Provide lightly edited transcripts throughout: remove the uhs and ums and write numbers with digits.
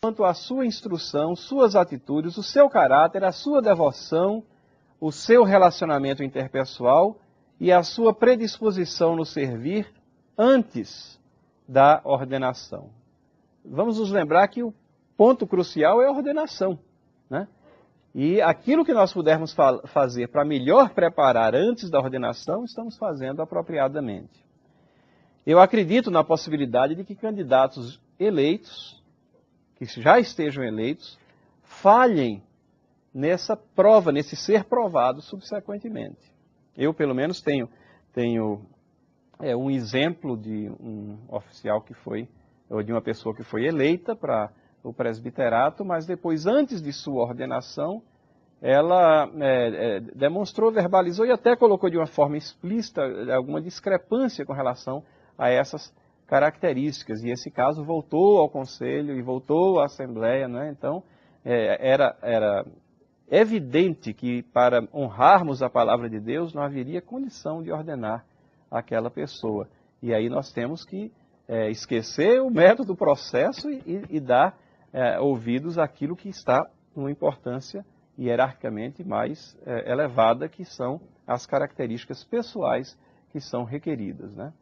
quanto à sua instrução, suas atitudes, o seu caráter, a sua devoção, o seu relacionamento interpessoal e a sua predisposição no servir antes da ordenação. Vamos nos lembrar que o ponto crucial é a ordenação, né? E aquilo que nós pudermos fazer para melhor preparar antes da ordenação, estamos fazendo apropriadamente. Eu acredito na possibilidade de que candidatos eleitos, que já estejam eleitos, falhem nessa prova, nesse ser provado subsequentemente. Eu, pelo menos, tenho um exemplo de um oficial que foi, ou de uma pessoa que foi eleita para o presbiterato, mas depois, antes de sua ordenação, ela demonstrou, verbalizou e até colocou de uma forma explícita alguma discrepância com relação a essas características. E esse caso voltou ao conselho e voltou à Assembleia, né? Então, era evidente que para honrarmos a palavra de Deus não haveria condição de ordenar aquela pessoa. E aí nós temos que esquecer o método, o processo e dar ouvidos àquilo que está numa importância hierarquicamente mais elevada, que são as características pessoais que são requeridas, né?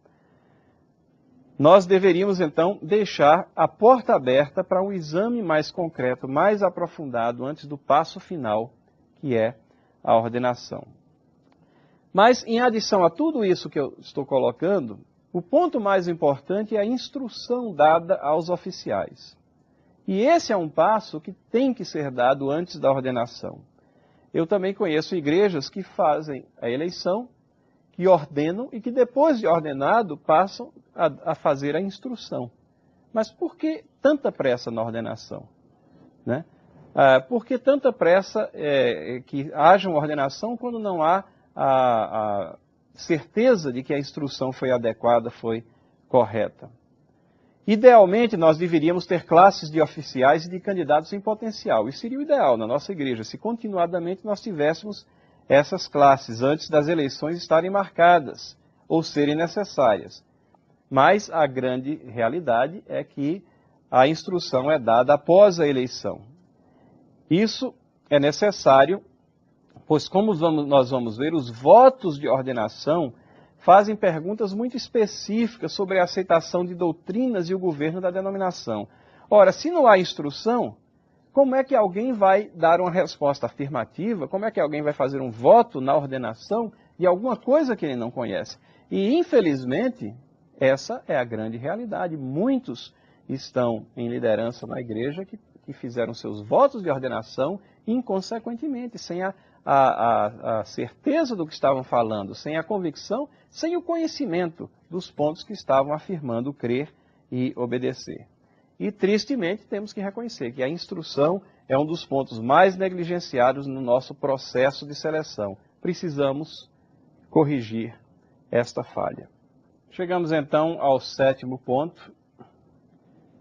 Nós deveríamos, então, deixar a porta aberta para um exame mais concreto, mais aprofundado, antes do passo final, que é a ordenação. Mas, em adição a tudo isso que eu estou colocando, o ponto mais importante é a instrução dada aos oficiais. E esse é um passo que tem que ser dado antes da ordenação. Eu também conheço igrejas que fazem a eleição, que ordenam e que depois de ordenado passam a fazer a instrução. Mas por que tanta pressa na ordenação, né? Por que tanta pressa que haja uma ordenação quando não há a certeza de que a instrução foi adequada, foi correta? Idealmente, nós deveríamos ter classes de oficiais e de candidatos em potencial. Isso seria o ideal na nossa igreja, se continuadamente nós tivéssemos essas classes antes das eleições estarem marcadas ou serem necessárias. Mas a grande realidade é que a instrução é dada após a eleição. Isso é necessário, pois como nós vamos ver, os votos de ordenação fazem perguntas muito específicas sobre a aceitação de doutrinas e o governo da denominação. Ora, se não há instrução, como é que alguém vai dar uma resposta afirmativa? Como é que alguém vai fazer um voto na ordenação de alguma coisa que ele não conhece? E, infelizmente, essa é a grande realidade. Muitos estão em liderança na igreja que fizeram seus votos de ordenação inconsequentemente, sem a certeza do que estavam falando, sem a convicção, sem o conhecimento dos pontos que estavam afirmando crer e obedecer. E, tristemente, temos que reconhecer que a instrução é um dos pontos mais negligenciados no nosso processo de seleção. Precisamos corrigir esta falha. Chegamos, então, ao 7º ponto,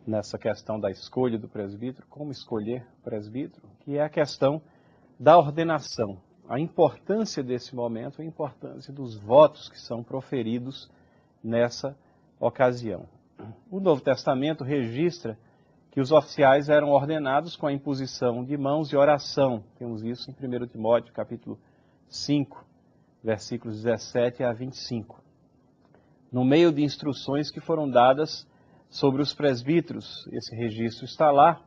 nessa questão da escolha do presbítero, como escolher presbítero, que é a questão da ordenação. A importância desse momento, a importância dos votos que são proferidos nessa ocasião. O Novo Testamento registra que os oficiais eram ordenados com a imposição de mãos e oração. Temos isso em 1 Timóteo, capítulo 5, versículos 17 a 25. No meio de instruções que foram dadas sobre os presbíteros, esse registro está lá,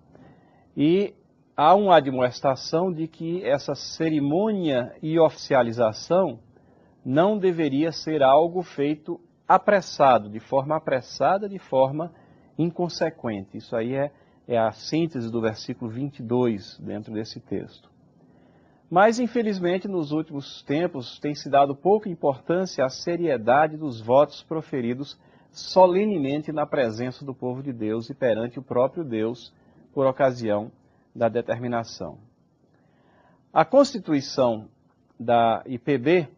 e há uma admoestação de que essa cerimônia e oficialização não deveria ser algo feito apressado, de forma inconsequente. Isso aí é a síntese do versículo 22 dentro desse texto. Mas, infelizmente, nos últimos tempos tem se dado pouca importância à seriedade dos votos proferidos solenemente na presença do povo de Deus e perante o próprio Deus por ocasião da determinação. A Constituição da IPB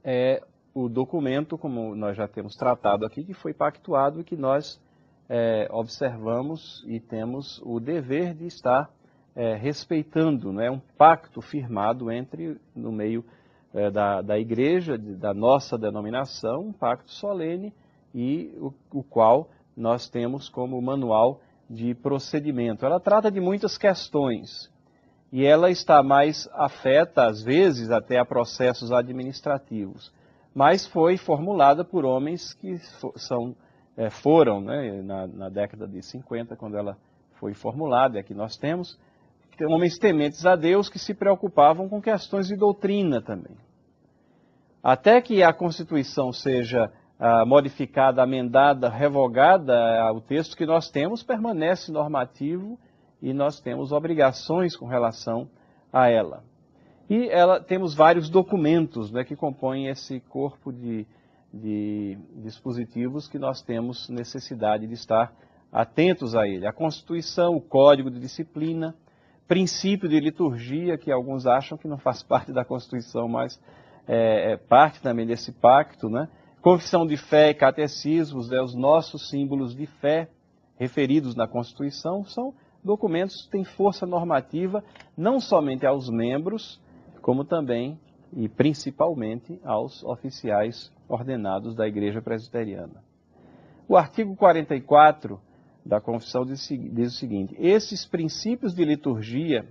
é o documento, como nós já temos tratado aqui, que foi pactuado e que nós observamos e temos o dever de estar respeitando, né? Um pacto firmado no meio da igreja, da nossa denominação, um pacto solene e o qual nós temos como manual de procedimento. Ela trata de muitas questões e ela está mais afeta, às vezes, até a processos administrativos. Mas foi formulada por homens que foram, né, na década de 50, quando ela foi formulada, aqui nós temos, homens tementes a Deus que se preocupavam com questões de doutrina também. Até que a Constituição seja modificada, amendada, revogada, o texto que nós temos permanece normativo e nós temos obrigações com relação a ela. E temos vários documentos, né, que compõem esse corpo de dispositivos que nós temos necessidade de estar atentos a ele. A Constituição, o Código de Disciplina, princípio de liturgia, que alguns acham que não faz parte da Constituição, mas é parte também desse pacto, né? Confissão de fé e catecismos, né, os nossos símbolos de fé referidos na Constituição, são documentos que têm força normativa não somente aos membros, como também e principalmente aos oficiais ordenados da Igreja Presbiteriana. O artigo 44 da Confissão diz o seguinte: esses princípios de liturgia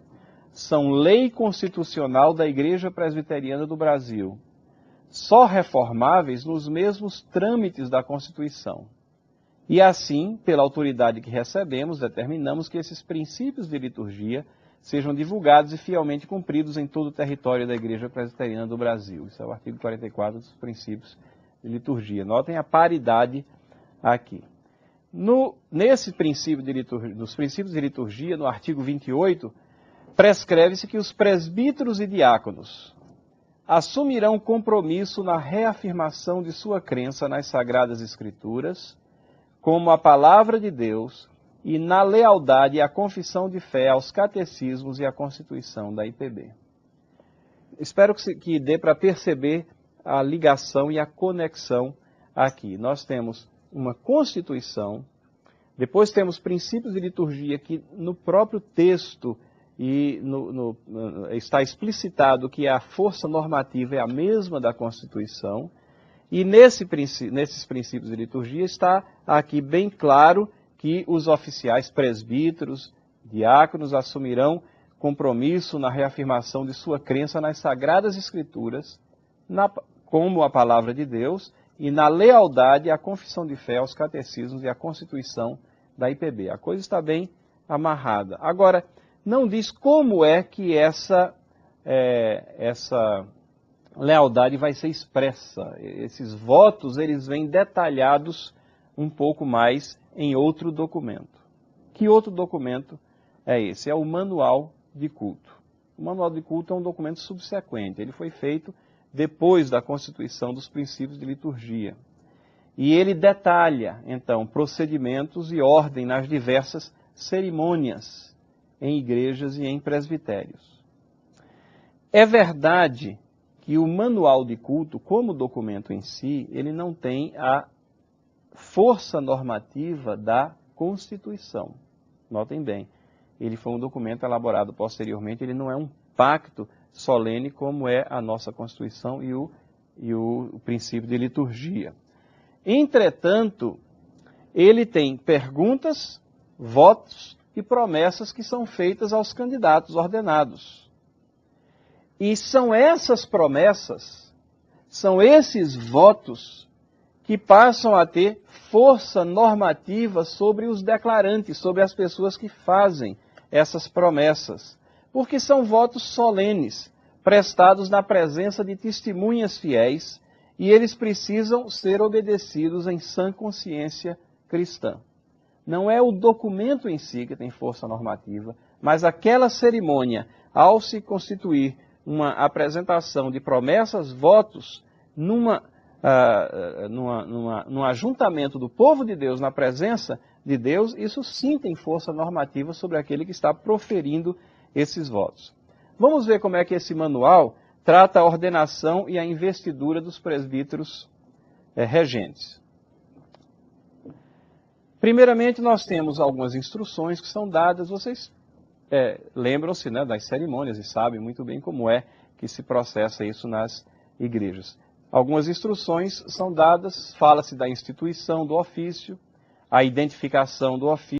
são lei constitucional da Igreja Presbiteriana do Brasil, só reformáveis nos mesmos trâmites da Constituição. E assim, pela autoridade que recebemos, determinamos que esses princípios de liturgia sejam divulgados e fielmente cumpridos em todo o território da Igreja Presbiteriana do Brasil. Isso é o artigo 44 dos princípios de liturgia. Notem a paridade aqui. Nesse princípio de liturgia, nos princípios de liturgia, no artigo 28, prescreve-se que os presbíteros e diáconos assumirão compromisso na reafirmação de sua crença nas Sagradas Escrituras, como a Palavra de Deus, e na lealdade à confissão de fé, aos catecismos e à Constituição da IPB. Espero que dê para perceber a ligação e a conexão aqui. Nós temos uma Constituição, depois temos princípios de liturgia que no próprio texto está explicitado que a força normativa é a mesma da Constituição, e nesses princípios de liturgia está aqui bem claro que os oficiais presbíteros, diáconos, assumirão compromisso na reafirmação de sua crença nas Sagradas Escrituras, como a Palavra de Deus, e na lealdade à confissão de fé, aos catecismos e à Constituição da IPB. A coisa está bem amarrada. Agora, não diz como é que essa lealdade vai ser expressa. Esses votos, eles vêm detalhados um pouco mais em outro documento. Que outro documento é esse? É o Manual de Culto. O Manual de Culto é um documento subsequente. Ele foi feito depois da constituição dos princípios de liturgia. E ele detalha, então, procedimentos e ordem nas diversas cerimônias em igrejas e em presbitérios. É verdade que o Manual de Culto, como documento em si, ele não tem a força normativa da Constituição. Notem bem, ele foi um documento elaborado posteriormente, ele não é um pacto solene como é a nossa Constituição e o princípio de liturgia. Entretanto, ele tem perguntas, votos e promessas que são feitas aos candidatos ordenados. E são essas promessas, são esses votos que passam a ter força normativa sobre os declarantes, sobre as pessoas que fazem essas promessas. Porque são votos solenes, prestados na presença de testemunhas fiéis, e eles precisam ser obedecidos em sã consciência cristã. Não é o documento em si que tem força normativa, mas aquela cerimônia, ao se constituir uma apresentação de promessas, votos, num ajuntamento do povo de Deus na presença de Deus, isso sim tem força normativa sobre aquele que está proferindo esses votos. Vamos ver como é que esse manual trata a ordenação e a investidura dos presbíteros regentes. Primeiramente, nós temos algumas instruções que são dadas, vocês lembram-se, né, das cerimônias e sabem muito bem como é que se processa isso nas igrejas. Algumas instruções são dadas, fala-se da instituição do ofício, a identificação do ofício,